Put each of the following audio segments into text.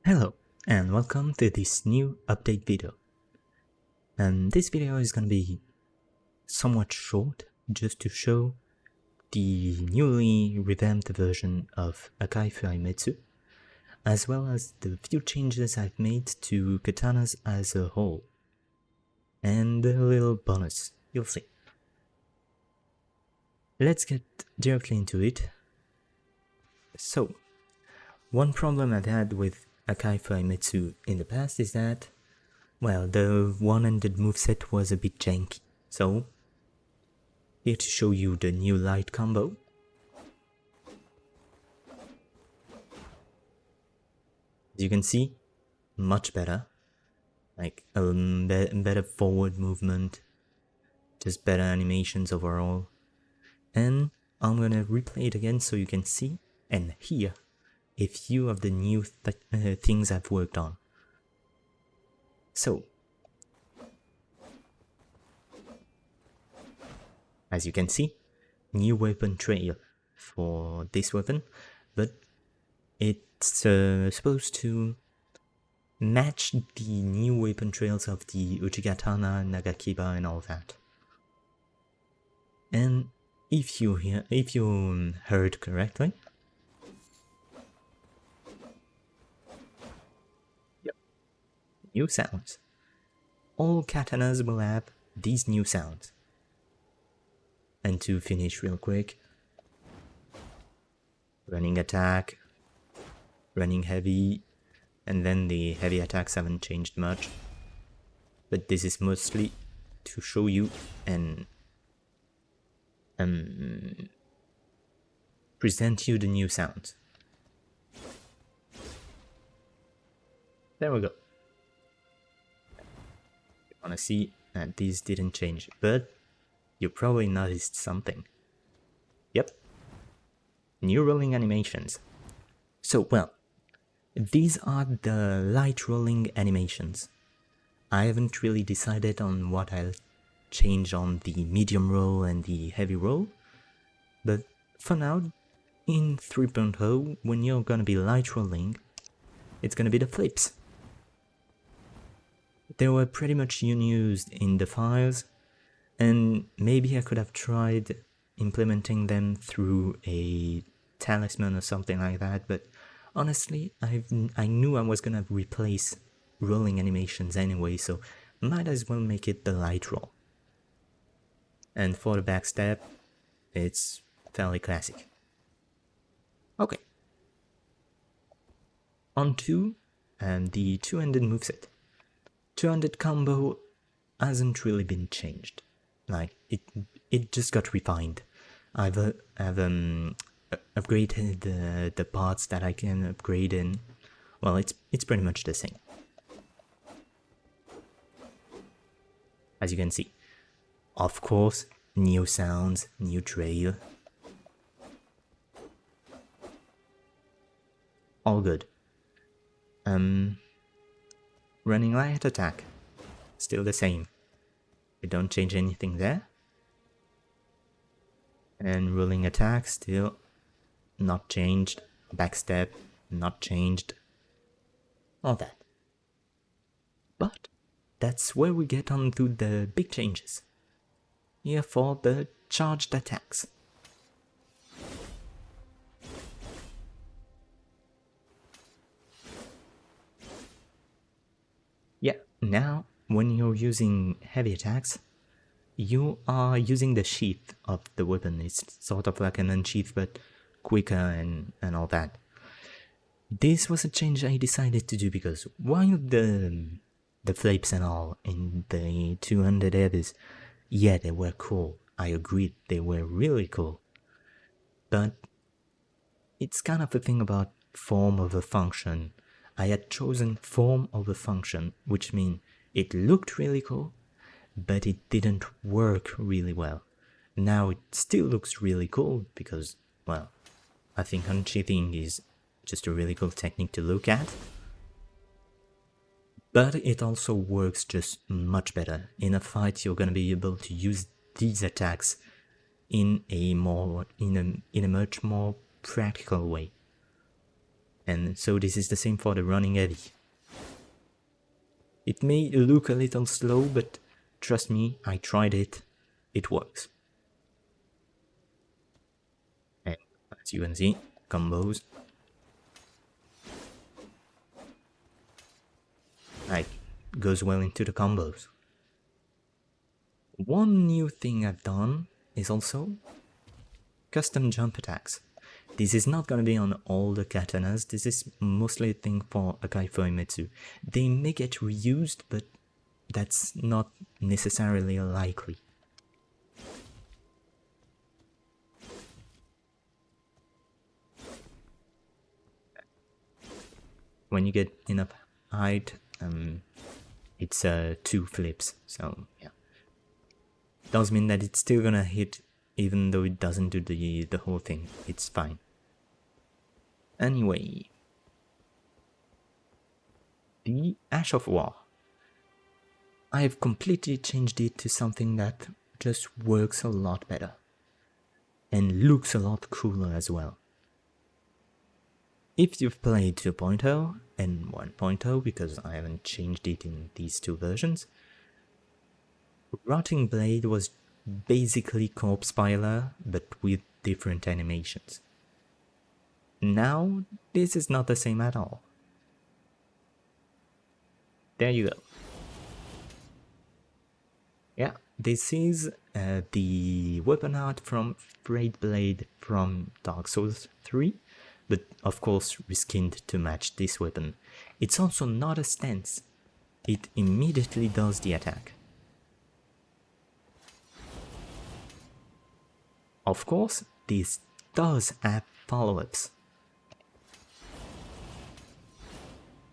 Hello and welcome to this new update video. And this video is gonna be somewhat short just to show the newly revamped version of Akai Fuhai Metsu, as well as the few changes I've made to katanas as a whole. And a little bonus, you'll see. Let's get directly into it. So, one problem I've had with Akai Fuhai Metsu in the past is that, well, the one-handed moveset was a bit janky. So, here to show you the new light combo. As you can see, much better. Like, better forward movement, just better animations overall. And I'm gonna replay it again so you can see and hear a few of the new things I've worked on. So, as you can see, new weapon trail for this weapon, but it's supposed to match the new weapon trails of the Katana, Nagakiba and all that. And if you heard correctly, new sounds. All katanas will have these new sounds. And to finish real quick, running attack, running heavy, and then the heavy attacks haven't changed much. But this is mostly to show you and present you the new sounds. There we go. Wanna see that these didn't change, but you probably noticed something. Yep, new rolling animations. So, well, these are the light rolling animations. I haven't really decided on what I'll change on the medium roll and the heavy roll, but for now, in 3.0, when you're gonna be light rolling, it's gonna be the flips. They were pretty much unused in the files, and maybe I could have tried implementing them through a talisman or something like that, but honestly, I knew I was gonna replace rolling animations anyway, so might as well make it the light roll. And for the backstab, it's fairly classic. Okay. On to the two-handed moveset. Two-handed combo hasn't really been changed. Like, it just got refined. I've upgraded the parts that I can upgrade in. Well, it's pretty much the same. As you can see. Of course, new sounds, new trail. All good. Running light attack, still the same. We don't change anything there. And rolling attack, still not changed. Backstab, not changed. All that. But that's where we get on to the big changes. Here for the charged attacks. Yeah, now when you're using heavy attacks, you are using the sheath of the weapon. It's sort of like an unsheath, but quicker and all that. This was a change I decided to do because while the flips and all in the 200 heavies, yeah, they were cool. I agreed, they were really cool. But it's kind of a thing about form over function. I had chosen form over function, which means it looked really cool, but it didn't work really well. Now it still looks really cool because, well, I think unsheathing is just a really cool technique to look at. But it also works just much better. In a fight, you're gonna be able to use these attacks in a much more practical way. And so this is the same for the running heavy. It may look a little slow, but trust me, I tried it. It works. And as you can see, combos. Like, goes well into the combos. One new thing I've done is also custom jump attacks. This is not gonna be on all the katanas, this is mostly a thing for Akai Fuhai Metsu. They may get reused, but that's not necessarily likely. When you get enough height, it's 2 flips, so yeah. Does mean that it's still gonna hit even though it doesn't do the whole thing. It's fine. Anyway, the Ash of War. I've completely changed it to something that just works a lot better and looks a lot cooler as well. If you've played 2.0 and 1.0, because I haven't changed it in these 2 versions, Rotting Blade was basically Corpse Piler, but with different animations. Now, this is not the same at all. There you go. Yeah, this is the weapon art from Poleblade from Dark Souls 3, but of course reskinned to match this weapon. It's also not a stance. It immediately does the attack. Of course, this does have follow-ups.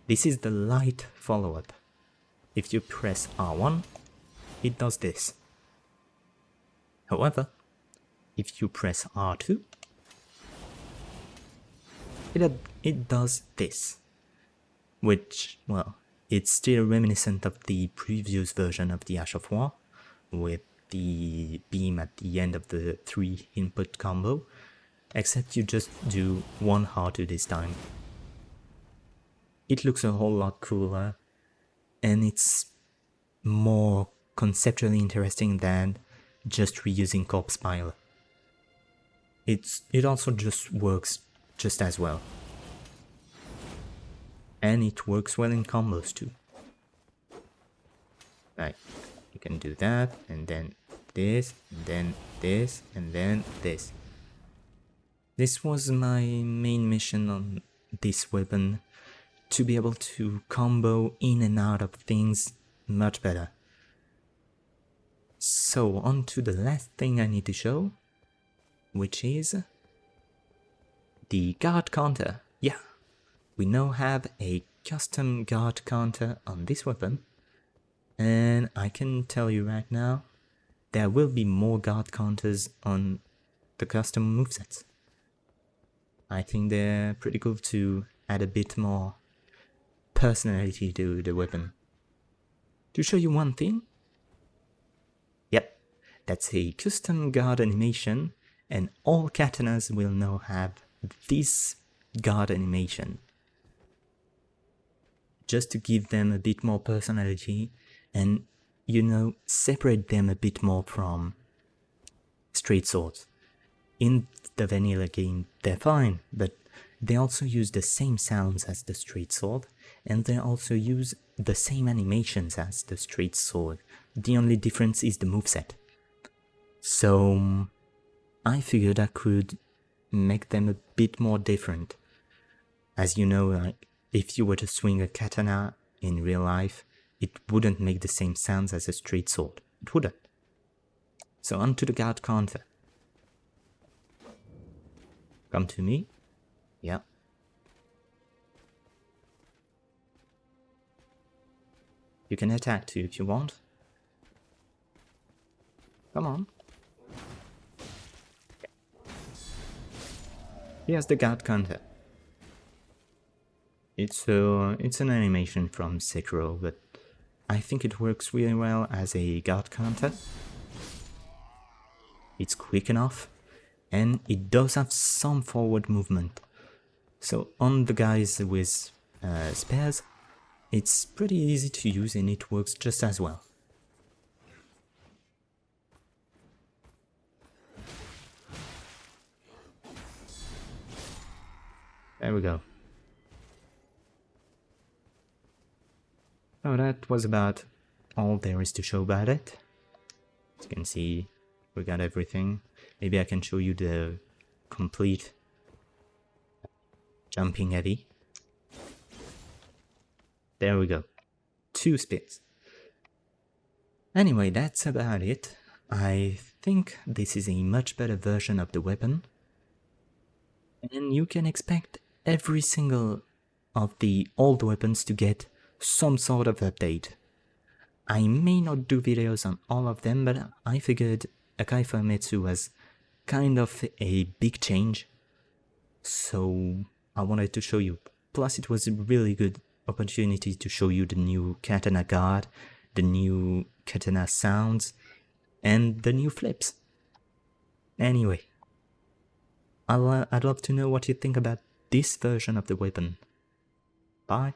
This is the light follow-up. If you press R1, it does this. However, if you press R2, it does this. Which, well, it's still reminiscent of the previous version of the Ash of War, with the beam at the end of the 3 input combo, except you just do 1 R2 this time. It looks a whole lot cooler, and it's more conceptually interesting than just reusing Corpse Piler. It also just works just as well. And it works well in combos too. Like, you can do that, and then this, and then this, and then this. This was my main mission on this weapon, to be able to combo in and out of things much better. So on to the last thing I need to show, which is the guard counter. Yeah, we now have a custom guard counter on this weapon, and I can tell you right now, there will be more guard counters on the custom movesets. I think they're pretty cool to add a bit more personality to the weapon. To show you one thing, yep, that's a custom guard animation, and all katanas will now have this guard animation, just to give them a bit more personality and, you know, separate them a bit more from straight swords. In the vanilla game they're fine, but they also use the same sounds as the straight sword, and they also use the same animations as the straight sword. The only difference is the moveset. So I figured I could make them a bit more different. As you know, like, if you were to swing a katana in real life, it wouldn't make the same sounds as a straight sword. It wouldn't. So onto the guard counter. Come to me. Yeah. You can attack too if you want. Come on. Here's the guard counter. It's an animation from Sekiro, but I think it works really well as a guard counter. It's quick enough, and it does have some forward movement. So on the guys with spares, it's pretty easy to use and it works just as well. There we go. So that was about all there is to show about it. As you can see, we got everything. Maybe I can show you the complete jumping heavy. There we go. 2 spins. Anyway, that's about it. I think this is a much better version of the weapon. And you can expect every single of the old weapons to get some sort of update. I may not do videos on all of them, but I figured Akai Fuhai Metsu was kind of a big change, so I wanted to show you. Plus it was a really good opportunity to show you the new Katana guard, the new Katana sounds, and the new flips. Anyway, I'd love to know what you think about this version of the weapon. Bye.